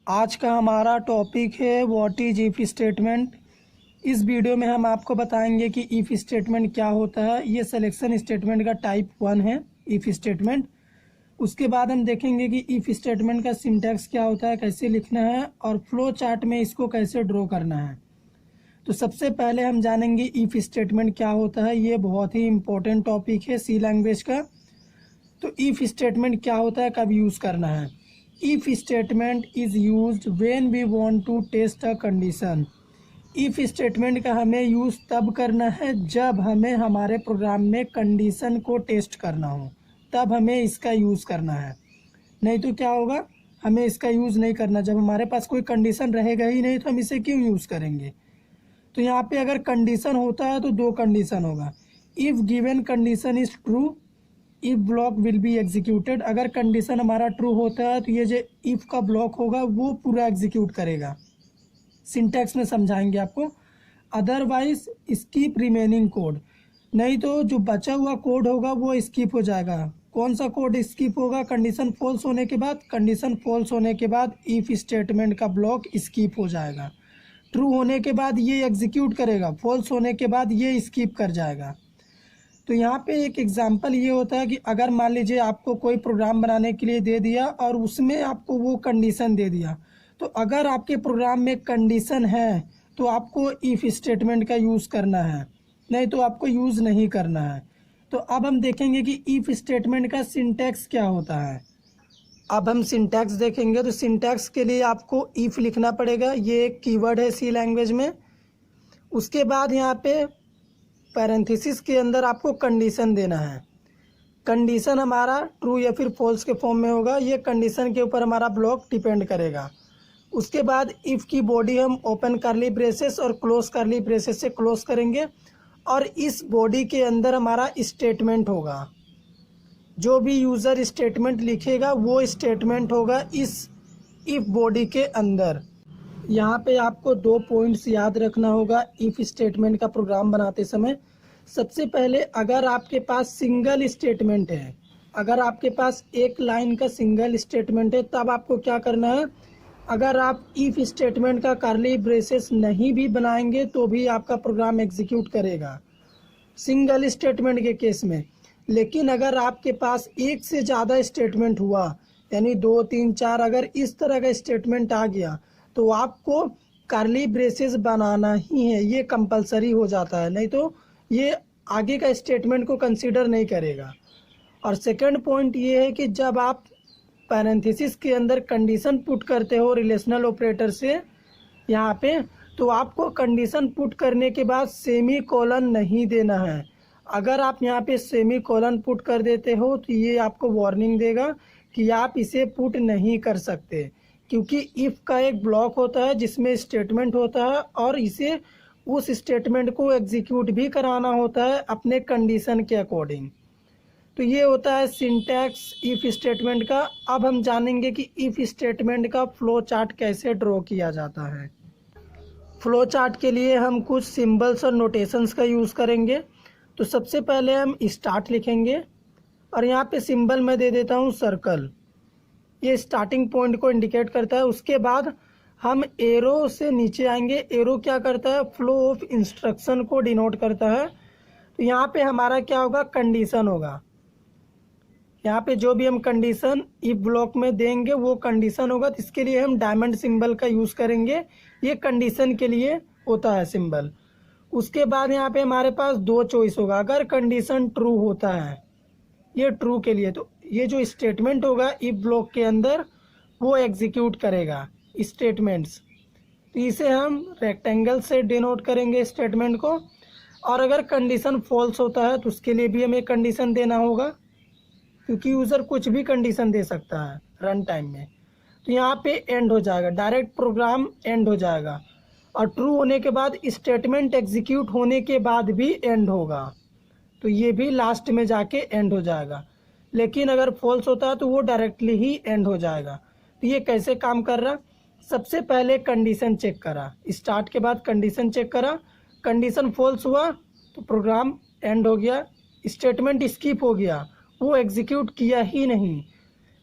आज का हमारा टॉपिक है व्हाट इज इफ़ स्टेटमेंट। इस वीडियो में हम आपको बताएंगे कि इफ़ स्टेटमेंट क्या होता है। ये सिलेक्शन स्टेटमेंट का टाइप 1 है इफ़ स्टेटमेंट। उसके बाद हम देखेंगे कि इफ़ स्टेटमेंट का सिंटैक्स क्या होता है, कैसे लिखना है और फ्लो चार्ट में इसको कैसे ड्रॉ करना है। तो सबसे पहले हम जानेंगे इफ़ स्टेटमेंट क्या होता है। ये बहुत ही इंपॉर्टेंट टॉपिक है सी लैंग्वेज का। तो इफ़ स्टेटमेंट क्या होता है, कब यूज़ करना है। If statement is used when we want to test a condition. If statement का हमें यूज़ तब करना है जब हमें हमारे प्रोग्राम में कंडीशन को टेस्ट करना हो, तब हमें इसका यूज़ करना है। नहीं तो क्या होगा, हमें इसका यूज़ नहीं करना। जब हमारे पास कोई कंडीशन रहेगा ही नहीं तो हम इसे क्यों यूज़ करेंगे। तो यहाँ पे अगर कंडीशन होता है तो दो कंडीशन होगा। If given condition is true, if block will be executed. अगर कंडीशन हमारा ट्रू होता है तो ये जो इफ़ का ब्लॉक होगा वो पूरा एग्जीक्यूट करेगा। सिंटैक्स में समझाएंगे आपको। अदरवाइज स्कीप रिमेनिंग कोड, नहीं तो जो बचा हुआ कोड होगा वो स्किप हो जाएगा। कौन सा कोड स्किप होगा, कंडीशन फॉल्स होने के बाद। कंडीशन फॉल्स होने के बाद इफ़ स्टेटमेंट का ब्लॉक स्किप हो जाएगा। ट्रू होने के बाद ये एग्जीक्यूट करेगा, फॉल्स होने के बाद ये स्किप कर जाएगा। तो यहाँ पे एक एग्जांपल ये होता है कि अगर मान लीजिए आपको कोई प्रोग्राम बनाने के लिए दे दिया और उसमें आपको वो कंडीशन दे दिया, तो अगर आपके प्रोग्राम में कंडीशन है तो आपको इफ़ स्टेटमेंट का यूज़ करना है, नहीं तो आपको यूज़ नहीं करना है। तो अब हम देखेंगे कि इफ़ स्टेटमेंट का सिंटैक्स क्या होता है। अब हम सिंटैक्स देखेंगे। तो सिंटैक्स के लिए आपको इफ़ लिखना पड़ेगा, ये एक कीवर्ड है सी लैंग्वेज में। उसके बाद यहाँ पे पैरेंथेसिस के अंदर आपको कंडीशन देना है। कंडीशन हमारा ट्रू या फिर फॉल्स के फॉर्म में होगा। ये कंडीशन के ऊपर हमारा ब्लॉक डिपेंड करेगा। उसके बाद इफ़ की बॉडी हम ओपन करली ब्रेसेस और क्लोज करली ब्रेसेस से क्लोज करेंगे और इस बॉडी के अंदर हमारा स्टेटमेंट होगा। जो भी यूज़र स्टेटमेंट लिखेगा वो स्टेटमेंट होगा इस इफ़ बॉडी के अंदर। यहाँ पे आपको दो पॉइंट्स याद रखना होगा इफ़ स्टेटमेंट का प्रोग्राम बनाते समय। सबसे पहले अगर आपके पास सिंगल स्टेटमेंट है, अगर आपके पास एक लाइन का सिंगल स्टेटमेंट है, तब आपको क्या करना है, अगर आप इफ़ स्टेटमेंट का कर्ली ब्रेसेस नहीं भी बनाएंगे तो भी आपका प्रोग्राम एग्जीक्यूट करेगा सिंगल स्टेटमेंट के केस में। लेकिन अगर आपके पास एक से ज़्यादा स्टेटमेंट हुआ, यानी 2, 3, 4, अगर इस तरह का स्टेटमेंट आ गया तो आपको कर्ली ब्रेसेस बनाना ही है, ये कंपलसरी हो जाता है, नहीं तो ये आगे का स्टेटमेंट को कंसीडर नहीं करेगा। और सेकंड पॉइंट ये है कि जब आप पैरेंथेसिस के अंदर कंडीशन पुट करते हो रिलेशनल ऑपरेटर से यहाँ पे, तो आपको कंडीशन पुट करने के बाद सेमी कोलन नहीं देना है। अगर आप यहाँ पे सेमी कोलन पुट कर देते हो तो ये आपको वार्निंग देगा कि आप इसे पुट नहीं कर सकते, क्योंकि इफ़ का एक ब्लॉक होता है जिसमें स्टेटमेंट होता है और इसे उस स्टेटमेंट को एग्जीक्यूट भी कराना होता है अपने कंडीशन के अकॉर्डिंग। तो ये होता है सिंटैक्स इफ़ स्टेटमेंट का। अब हम जानेंगे कि इफ़ स्टेटमेंट का फ्लो चार्ट कैसे ड्रॉ किया जाता है। फ्लो चार्ट के लिए हम कुछ सिंबल्स और नोटेशंस का यूज़ करेंगे। तो सबसे पहले हम स्टार्ट लिखेंगे और यहाँ पे सिंबल मैं दे देता हूँ सर्कल, ये स्टार्टिंग पॉइंट को इंडिकेट करता है। उसके बाद हम एरो से नीचे आएंगे। एरो क्या करता है, फ्लो ऑफ इंस्ट्रक्शन को डिनोट करता है। तो यहाँ पे हमारा क्या होगा, कंडीशन होगा। यहाँ पे जो भी हम कंडीशन इफ ब्लॉक में देंगे वो कंडीशन होगा, तो इसके लिए हम डायमंड सिंबल का यूज़ करेंगे। ये कंडीशन के लिए होता है सिंबल। उसके बाद यहाँ पे हमारे पास दो चॉइस होगा। अगर कंडीशन ट्रू होता है, ये ट्रू के लिए, तो ये जो स्टेटमेंट होगा इफ ब्लॉक के अंदर वो एग्जीक्यूट करेगा स्टेटमेंट्स। तो इसे हम रेक्टेंगल से डिनोट करेंगे स्टेटमेंट को। और अगर कंडीशन फॉल्स होता है तो उसके लिए भी हमें कंडीशन देना होगा, क्योंकि यूज़र कुछ भी कंडीशन दे सकता है रन टाइम में। तो यहाँ पे एंड हो जाएगा, डायरेक्ट प्रोग्राम एंड हो जाएगा। और ट्रू होने के बाद स्टेटमेंट एग्जीक्यूट होने के बाद भी एंड होगा, तो ये भी लास्ट में जाके एंड हो जाएगा। लेकिन अगर फॉल्स होता है तो वो डायरेक्टली ही एंड हो जाएगा। तो ये कैसे काम कर रहा, सबसे पहले कंडीशन चेक करा, स्टार्ट के बाद कंडीशन चेक करा, कंडीशन फॉल्स हुआ तो प्रोग्राम एंड हो गया, स्टेटमेंट स्किप हो गया, वो एग्जीक्यूट किया ही नहीं।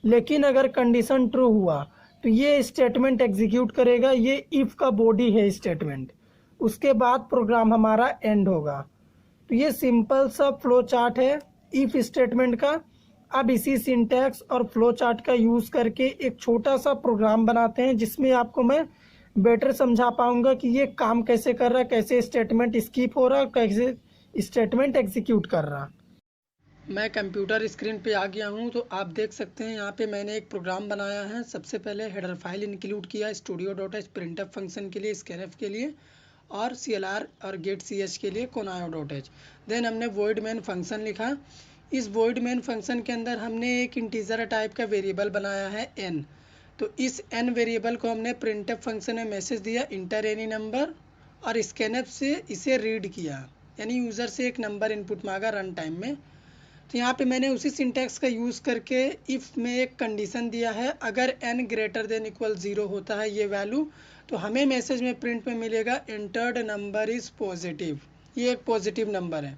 लेकिन अगर कंडीशन ट्रू हुआ, तो ये स्टेटमेंट एग्जीक्यूट करेगा। ये इफ़ का बॉडी है स्टेटमेंट, उसके बाद प्रोग्राम हमारा एंड होगा। तो ये सिंपल सा फ्लो चार्ट है इफ़ स्टेटमेंट का। अब इसी सिंटैक्स और फ्लो चार्ट का यूज़ करके एक छोटा सा प्रोग्राम बनाते हैं जिसमें आपको मैं बेटर समझा पाऊंगा कि ये काम कैसे कर रहा है, कैसे स्टेटमेंट स्किप हो रहा है, कैसे स्टेटमेंट एग्जीक्यूट कर रहा। मैं कंप्यूटर स्क्रीन पे आ गया हूँ। तो आप देख सकते हैं यहाँ पे मैंने एक प्रोग्राम बनाया है। सबसे पहले हेडर फाइल इंक्लूड किया studio.h printf फंक्शन के लिए, scanf के लिए, और clr और getch के लिए conaio.h। देन हमने void main फंक्शन लिखा। इस void main फंक्शन के अंदर हमने एक इंटीजर टाइप का वेरिएबल बनाया है n। तो इस n वेरिएबल को हमने printf फंक्शन में मैसेज दिया इंटर एनी नंबर, और scanf से इसे रीड किया, यानी यूज़र से एक नंबर इनपुट मांगा रन टाइम में। तो यहाँ पे मैंने उसी सिंटैक्स का यूज़ करके इफ़ में एक कंडीशन दिया है, अगर n ग्रेटर देन इक्वल 0 होता है ये वैल्यू, तो हमें मैसेज में प्रिंट में मिलेगा इंटर्ड नंबर इज़ पॉजिटिव। ये एक पॉजिटिव नंबर है,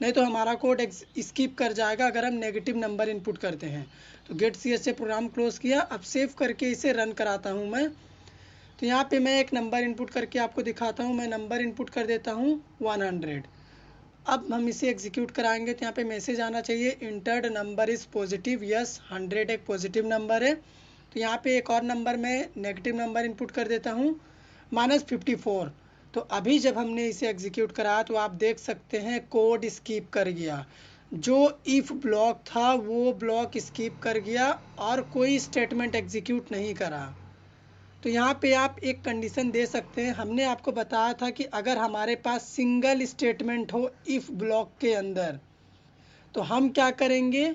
नहीं तो हमारा कोड स्किप कर जाएगा अगर हम नेगेटिव नंबर इनपुट करते हैं। तो गेट सी एच से प्रोग्राम क्लोज किया। अब सेव करके इसे रन कराता हूँ मैं। तो यहाँ पे मैं एक नंबर इनपुट करके आपको दिखाता हूँ। मैं नंबर इनपुट कर देता हूँ 100। अब हम इसे एग्जीक्यूट कराएंगे तो यहाँ पे मैसेज आना चाहिए entered number is positive. Yes, 100 एक पॉजिटिव नंबर है। तो यहाँ पे एक और नंबर मैं नेगेटिव नंबर इनपुट कर देता हूँ, -54। तो अभी जब हमने इसे एग्जीक्यूट कराया तो आप देख सकते हैं कोड स्किप कर गया। जो इफ़ ब्लॉक था वो ब्लॉक स्किप कर गया और कोई स्टेटमेंट एग्जीक्यूट नहीं करा। तो यहाँ पे आप एक कंडीशन दे सकते हैं। हमने आपको बताया था कि अगर हमारे पास सिंगल स्टेटमेंट हो इफ़ ब्लॉक के अंदर, तो हम क्या करेंगे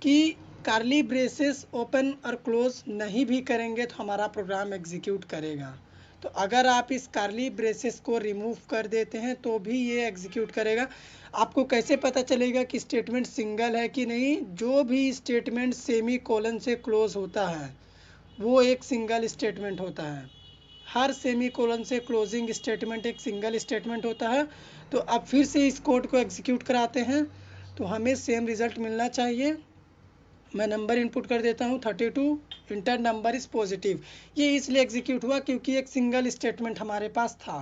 कि कर्ली ब्रेसेस ओपन और क्लोज नहीं भी करेंगे तो हमारा प्रोग्राम एग्जीक्यूट करेगा। तो अगर आप इस कर्ली ब्रेसेस को रिमूव कर देते हैं तो भी ये एग्जीक्यूट करेगा। आपको कैसे पता चलेगा कि स्टेटमेंट सिंगल है कि नहीं? जो भी स्टेटमेंट सेमी कोलन से क्लोज होता है वो एक सिंगल स्टेटमेंट होता है। हर सेमी कोलन से क्लोजिंग स्टेटमेंट एक सिंगल स्टेटमेंट होता है। तो अब फिर से इस कोड को एग्जीक्यूट कराते हैं तो हमें सेम रिजल्ट मिलना चाहिए। मैं नंबर इनपुट कर देता हूँ 32, इंटर नंबर इज़ पॉजिटिव। ये इसलिए एग्जीक्यूट हुआ क्योंकि एक सिंगल स्टेटमेंट हमारे पास था।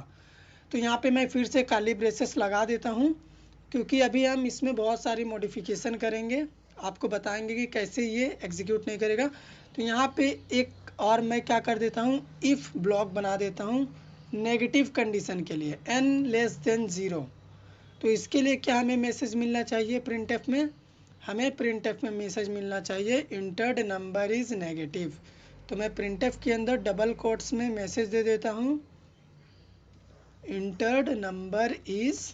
तो यहाँ पे मैं फिर से काली ब्रेसेस लगा देता हूँ क्योंकि अभी हम इसमें बहुत सारी मॉडिफिकेशन करेंगे, आपको बताएंगे कि कैसे ये एग्जीक्यूट नहीं करेगा। तो यहाँ पे एक और मैं क्या कर देता हूँ, इफ़ ब्लॉक बना देता हूँ नेगेटिव कंडीशन के लिए, n <0। तो इसके लिए क्या हमें मैसेज मिलना चाहिए प्रिंटफ में? हमें प्रिंटफ में मैसेज मिलना चाहिए इंटर्ड नंबर इज़ नेगेटिव। तो मैं प्रिंटफ के अंदर डबल कोट्स में मैसेज दे देता हूँ इंटर्ड नंबर इज़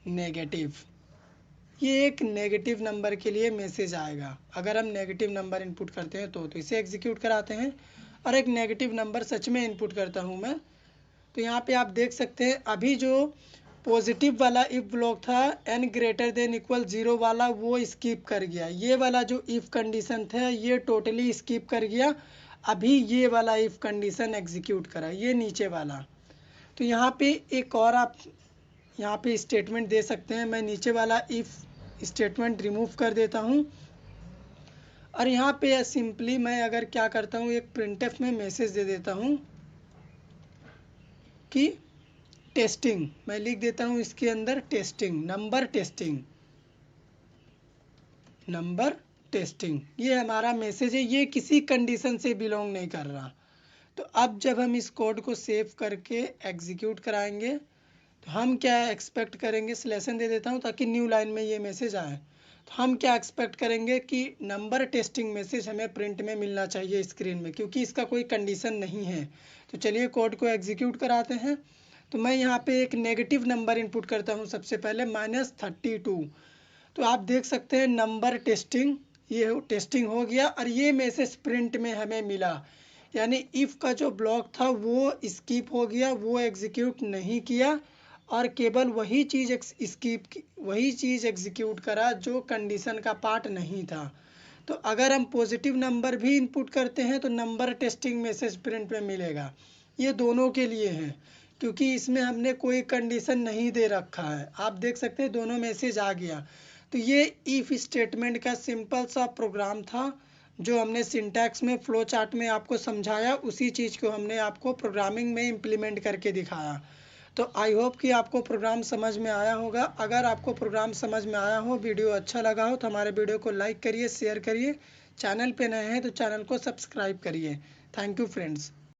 नेगेटिव। ये एक नेगेटिव नंबर के लिए मैसेज आएगा। अगर हम नेगेटिव नंबर इनपुट करते हैं तो इसे एग्जीक्यूट कराते हैं। और एक नेगेटिव नंबर सच में इनपुट करता हूँ मैं। तो यहाँ पे आप देख सकते हैं अभी जो पॉजिटिव वाला इफ़ ब्लॉक था n ग्रेटर देन इक्वल 0 वाला वो स्किप कर गया। ये वाला जो इफ़ कंडीशन था ये टोटली स्किप कर गया। अभी ये वाला इफ़ कंडीशन एग्जीक्यूट करा, ये नीचे वाला। तो यहाँ पे एक और आप यहाँ पे स्टेटमेंट दे सकते हैं। मैं नीचे वाला इफ़ स्टेटमेंट रिमूव कर देता हूँ और यहाँ पे सिंपली मैं अगर क्या करता हूँ, एक प्रिंटफ में मैसेज दे देता हूँ कि टेस्टिंग, मैं लिख देता हूँ इसके अंदर टेस्टिंग, नंबर टेस्टिंग। ये हमारा मैसेज है, ये किसी कंडीशन से बिलोंग नहीं कर रहा। तो अब जब हम इस कोड को सेव करके एग्जीक्यूट कराएंगे तो हम क्या एक्सपेक्ट करेंगे, स्लेशन दे देता हूँ ताकि न्यू लाइन में ये मैसेज आए। तो हम क्या एक्सपेक्ट करेंगे कि नंबर टेस्टिंग मैसेज हमें प्रिंट में मिलना चाहिए स्क्रीन में, क्योंकि इसका कोई कंडीशन नहीं है। तो चलिए कोड को एग्जीक्यूट कराते हैं। तो मैं यहाँ पे एक नेगेटिव नंबर इनपुट करता हूँ सबसे पहले, -32। तो आप देख सकते हैं नंबर टेस्टिंग, ये टेस्टिंग हो गया और ये मैसेज प्रिंट में हमें मिला। यानी इफ़ का जो ब्लॉक था वो स्किप हो गया, वो एग्जीक्यूट नहीं किया और केवल वही चीज़ एग्जीक्यूट करा जो कंडीशन का पार्ट नहीं था। तो अगर हम पॉजिटिव नंबर भी इनपुट करते हैं तो नंबर टेस्टिंग मैसेज प्रिंट में मिलेगा। ये दोनों के लिए है क्योंकि इसमें हमने कोई कंडीशन नहीं दे रखा है। आप देख सकते हैं दोनों मैसेज आ गया। तो ये इफ़ स्टेटमेंट का सिंपल सा प्रोग्राम था जो हमने सिंटैक्स में फ्लो चार्ट में आपको समझाया उसी चीज़ को हमने आपको प्रोग्रामिंग में इम्प्लीमेंट करके दिखाया। तो आई होप कि आपको प्रोग्राम समझ में आया होगा। अगर आपको प्रोग्राम समझ में आया हो, वीडियो अच्छा लगा हो, तो हमारे वीडियो को लाइक करिए, शेयर करिए। चैनल पे नए हैं तो चैनल को सब्सक्राइब करिए। Thank you friends.